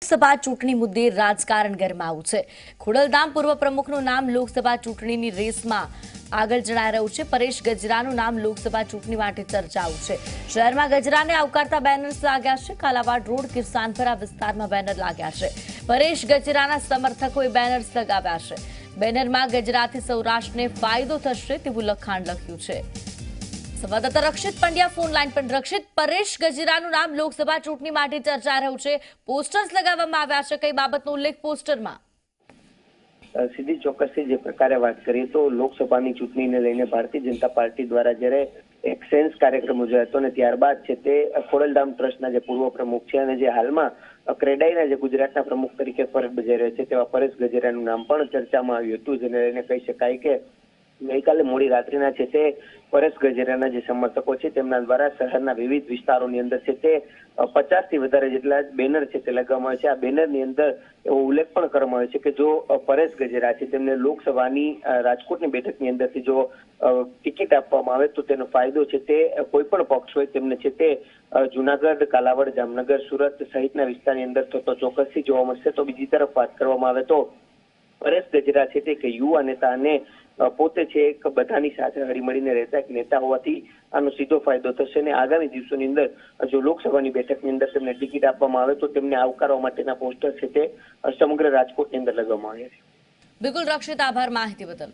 લોકસભા ચૂંટણી મુદ્દે રાજકારણ ગરમાયું છે। ખોડલધામ પૂર્વ પ્રમુખનું નામ લોકસભા ચૂંટણીની રેસમાં આગળ જણાઈ રહ્યું છે। પરેશ ગજરાનું નામ લોકસભા ચૂંટણી માટે ચર્ચાયું છે। શહેરમાં ગજરાને આવકારતા બેનર્સ લાગ્યા છે। કાલાવાડ રોડ કિરસાનપરા વિસ્તારમાં બેનર લાગ્યા છે। પરેશ ગજરાના સમર્થકોએ બેનર્સ લગાવ્યા છે। બેનરમાં ગજરાથી સૌરાષ્ટ્રને ફાયદો થશે તેવું લખાણ લખ્યું છે। સંવાદદાતા રક્ષિત પંડ્યા ફોન લાઈન પર। રક્ષિત, પરેશ ગજરાનું નામ લોકસભા ચૂંટણી માટે ચર્ચા રહ્યું છે। પોસ્ટર્સ લગાવવામાં આવ્યા છે, કઈ બાબતનો ઉલ્લેખ પોસ્ટરમાં? સીધી ચોક્કસથી જે પ્રકારે વાત કરીએ તો લોકસભાની ચૂંટણીને લઈને ભારતીય જનતા પાર્ટી દ્વારા જ્યારે એક સેન્સ કાર્યક્રમ યોજાયો હતો અને ત્યારબાદ છે તે ખોડલધામ ટ્રસ્ટના જે પૂર્વ પ્રમુખ છે અને જે હાલમાં ક્રેડાઈના જે ગુજરાતના પ્રમુખ તરીકે ફરજ બજાવી રહ્યા છે તેવા પરેશ ગજરાનું નામ પણ ચર્ચામાં આવ્યું હતું, જેને લઈને કહી શકાય કે ગઈકાલે મોડી રાત્રિના છે તે પરેશ ગજરાના જે સમર્થકો છે તેમના દ્વારા શહેરના વિવિધ વિસ્તારોની અંદર છે તે 50 થી વધારે જેટલા બેનર છે તે લગાવવામાં આવે છે। આ બેનરની અંદર એવો ઉલ્લેખ પણ કરવામાં આવ્યો છે કે જો પરેશ ગજરા છે તેમને લોકસભાની રાજકોટની બેઠકની અંદરથી જો ટિકિટ આપવામાં આવે તો તેનો ફાયદો છે તે કોઈ પણ પક્ષ હોય તેમને છે તે જુનાગઢ, કાલાવડ, જામનગર, સુરત સહિતના વિસ્તારની અંદર થતો ચોક્કસથી જોવા મળશે। તો બીજી તરફ વાત કરવામાં આવે તો પરેશ ગજરા છે તે કે યુવા નેતા અને પોતે છે એક બધાની સાથે હળીમળીને રહેતા એક નેતા હોવાથી આનો સીધો ફાયદો થશે અને આગામી દિવસોની અંદર જો લોકસભાની બેઠકની અંદર તેમને ટિકિટ આપવામાં આવે તો તેમને આવકારવા માટેના પોસ્ટર છે તે સમગ્ર રાજકોટની અંદર લગાવવામાં આવ્યા છે। બિલકુલ રક્ષિત, આભાર માહિતી બદલ।